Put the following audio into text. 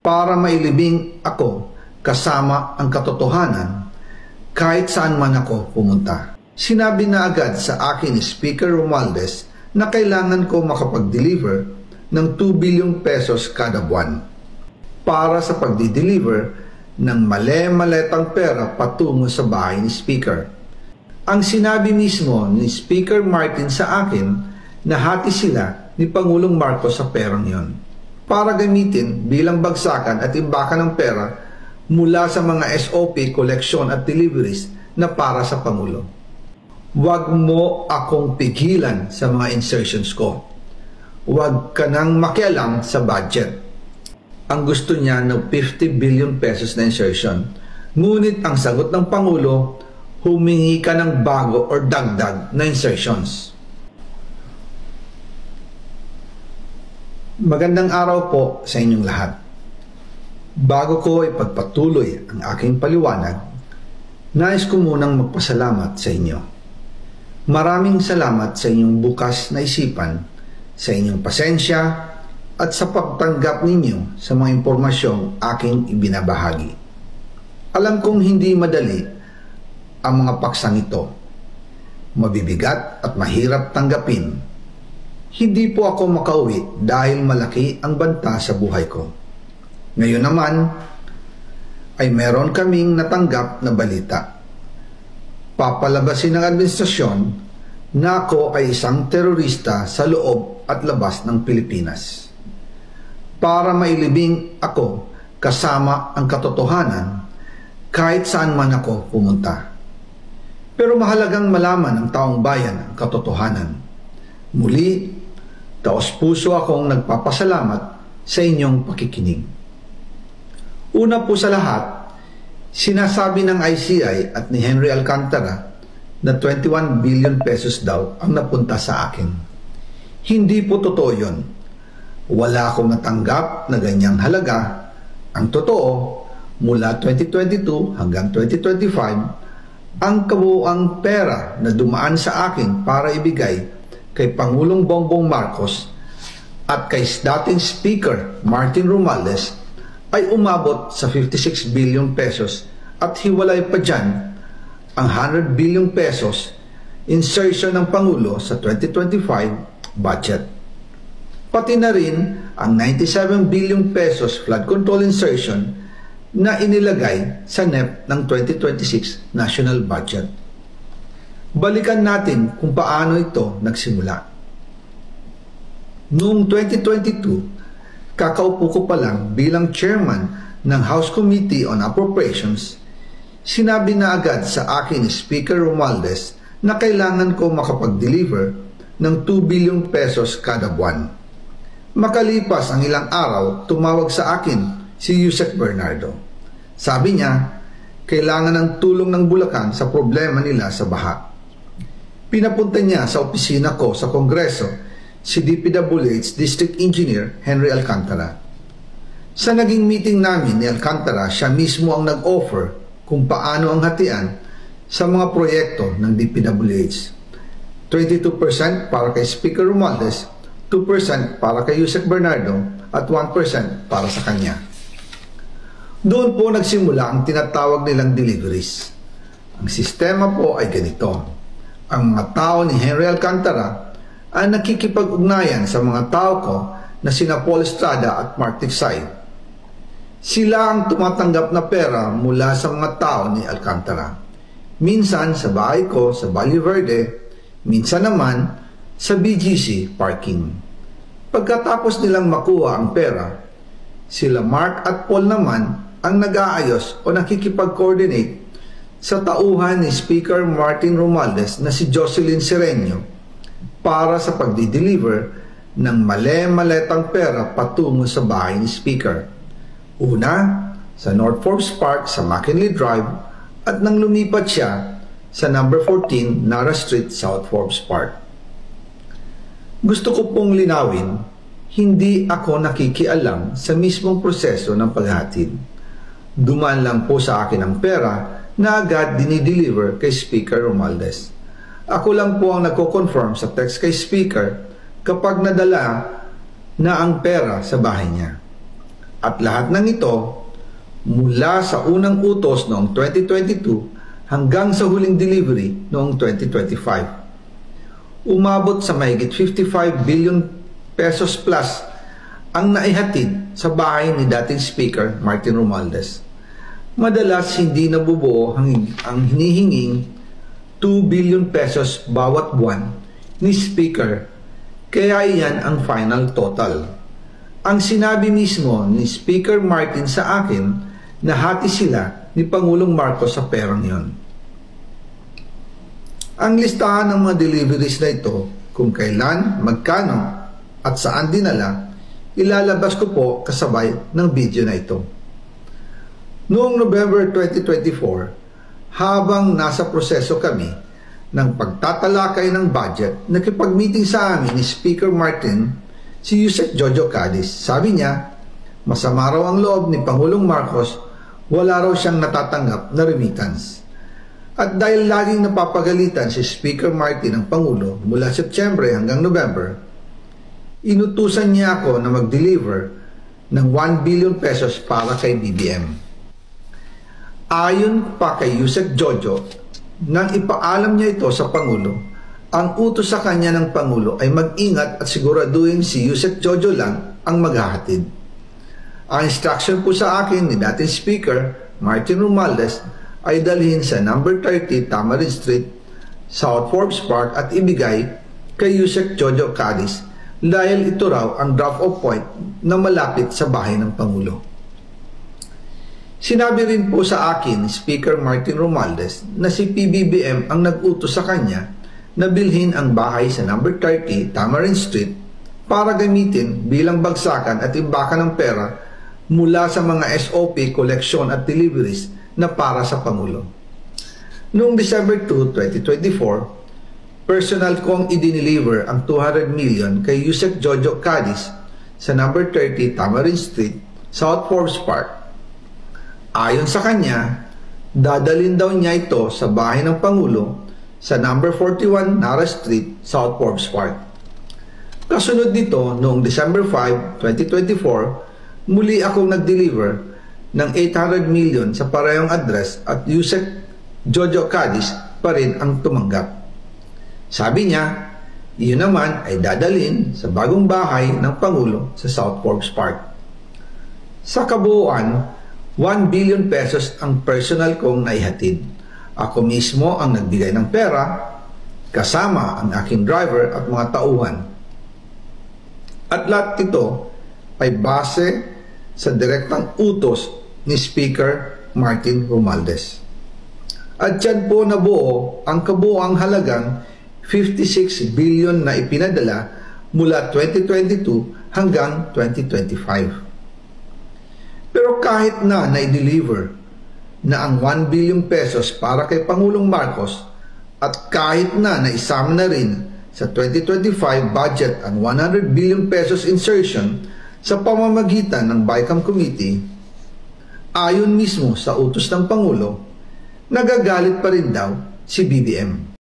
para mailibing ako kasama ang katotohanan kahit saan man ako pumunta. Sinabi na agad sa akin ni Speaker Romualdez na kailangan ko makapag-deliver ng 2 billion pesos kada buwan para sa pagdi-deliver ng male-maletang pera patungo sa bahay ni Speaker. Ang sinabi mismo ni Speaker Martin sa akin na hati sila ni Pangulong Marcos sa perang yon para gamitin bilang bagsakan at imbakan ng pera mula sa mga SOP, koleksyon at deliveries na para sa Pangulo. Huwag mo akong pigilan sa mga insertions ko. Huwag ka nang makialam sa budget. Ang gusto niya ng 50 billion pesos na insertion. Ngunit ang sagot ng Pangulo, humingi ka ng bago or dagdag na insertions. Magandang araw po sa inyong lahat. Bago ko ipagpatuloy ang aking paliwanag, nais ko munang magpasalamat sa inyo. Maraming salamat sa inyong bukas na isipan, sa inyong pasensya, at sa pagtanggap ninyo sa mga impormasyong aking ibinabahagi. Alam kong hindi madali ang mga paksang ito. Mabibigat at mahirap tanggapin. Hindi po ako makauwi dahil malaki ang banta sa buhay ko. Ngayon naman ay meron kaming natanggap na balita. Papalabasin ng administrasyon na ako ay isang terorista sa loob at labas ng Pilipinas. Para mailibing ako kasama ang katotohanan kahit saan man ako pumunta. Pero mahalagang malaman ng taong bayan ang katotohanan. Muli, taos-puso akong nagpapasalamat sa inyong pakikinig. Una po sa lahat, sinasabi ng ICI at ni Henry Alcantara na 21 billion pesos daw ang napunta sa akin. Hindi po totoo yun. Wala akong natanggap na ganyang halaga. Ang totoo, mula 2022 hanggang 2025, ang kabuuang pera na dumaan sa akin para ibigay kay Pangulong Bongbong Marcos at kay dating Speaker Martin Romualdez ay umabot sa 56 billion pesos at hiwalay pa dyan ang 100 billion pesos insertion ng Pangulo sa 2025 budget. Pati na rin ang 97 billion pesos flood control insertion na inilagay sa NEP ng 2026 national budget. Balikan natin kung paano ito nagsimula. Noong 2022, kakaupo ko pa lang bilang chairman ng House Committee on Appropriations, sinabi na agad sa akin ni Speaker Romualdez na kailangan ko makapag-deliver ng 2 billion pesos kada buwan. Makalipas ang ilang araw, tumawag sa akin si Yusek Bernardo. Sabi niya, kailangan ng tulong ng Bulacan sa problema nila sa baha. Pinapunta niya sa opisina ko sa Kongreso si DPWH District Engineer Henry Alcantara. Sa naging meeting namin ni Alcantara, siya mismo ang nag-offer kung paano ang hatian sa mga proyekto ng DPWH. 22% para kay Speaker Romualdez, 2% para kay Yusek Bernardo at 1% para sa kanya. Doon po nagsimula ang tinatawag nilang deliveries. Ang sistema po ay ganito. Ang mga tao ni Henry Alcantara ay nakikipag-ugnayan sa mga tao ko na sina Paul Estrada at Mark Tiksay. Sila ang tumatanggap na pera mula sa mga tao ni Alcantara. Minsan sa bahay ko sa Valle Verde, minsan naman sa BGC parking. Pagkatapos nilang makuha ang pera, sila Mark at Paul naman ang nag-aayos o nakikipag-coordinate sa tauhan ni Speaker Martin Romualdez na si Jocelyn Sereno para sa pagdi-deliver ng male-maletang pera patungo sa bahay ni Speaker. Una, sa North Forbes Park sa McKinley Drive at nang lumipat siya sa number 14 Nara Street, South Forbes Park. Gusto ko pong linawin, hindi ako nakikialam sa mismong proseso ng paghatid. Dumaan lang po sa akin ang pera na agad dinideliver kay Speaker Romualdez. Ako lang po ang nagko-confirm sa text kay Speaker kapag nadala na ang pera sa bahay niya. At lahat ng ito mula sa unang utos noong 2022 hanggang sa huling delivery noong 2025. Umabot sa mahigit 55 billion pesos plus ang naihatid sa bahay ni dating Speaker Martin Romualdez. Madalas hindi nabubuo ang hinihinging 2 billion pesos bawat buwan ni Speaker, kaya iyan ang final total. Ang sinabi mismo ni Speaker Martin sa akin na hati sila ni Pangulong Marcos sa perang yon. Ang listahan ng mga deliveries na ito, kung kailan, magkano, at saan dinala, ilalabas ko po kasabay ng video na ito. Noong November 2024, habang nasa proseso kami ng pagtatalakay ng budget, nakipag-meeting sa amin ni Speaker Martin si Yusek Jojo Cadiz. Sabi niya, masama raw ang loob ni Pangulong Marcos, wala raw siyang natatanggap na remittance. At dahil laging napapagalitan si Speaker Martin ng Pangulo mula September hanggang November, inutusan niya ako na mag-deliver ng 1 billion pesos para kay BBM. Ayon pa kay Yusek Jojo, nang ipaalam niya ito sa Pangulo, ang utos sa kanya ng Pangulo ay mag-ingat at siguraduhin si Yusek Jojo lang ang maghahatid. Ang instruction po sa akin ni dating Speaker Martin Romualdez ay dalhin sa number 30 Tamarind Street, South Forbes Park at ibigay kay Yusek Jojo Cadiz dahil ito raw ang drop-off point na malapit sa bahay ng Pangulo. Sinabi rin po sa akin ni Speaker Martin Romualdez na si PBBM ang nag-utos sa kanya na bilhin ang bahay sa number 30 Tamarind Street para gamitin bilang bagsakan at imbakan ng pera mula sa mga SOP, koleksyon at deliveries na para sa Pangulo. Noong December 2, 2024, personal kong i-deliver ang 200 million kay Yusek Jojo Cadiz sa number 30 Tamarind Street, South Forbes Park. Ayon sa kanya, dadalhin daw niya ito sa bahay ng Pangulo sa number 41 Nara Street, South Forbes Park. Kasunod nito, noong December 5, 2024, muli akong nag-deliver ng 800 million sa parehong address at Yusek Jojo Cadiz pa rin ang tumanggap. Sabi niya, iyon naman ay dadalhin sa bagong bahay ng Pangulo sa South Forbes Park. Sa kabuuan, 1 billion pesos ang personal kong naihatid. Ako mismo ang nagbigay ng pera, kasama ang aking driver at mga tauhan. At lahat ito ay base sa direktang utos ni Speaker Martin Romualdez. At dyan po nabuo ang kabuuang halagang 56 billion na ipinadala mula 2022 hanggang 2025. Pero kahit na na-deliver na ang 1 billion pesos para kay Pangulong Marcos at kahit na naisama na rin sa 2025 budget ang 100 billion pesos insertion sa pamamagitan ng BICAM Committee, ayon mismo sa utos ng Pangulo, nagagalit pa rin daw si BBM.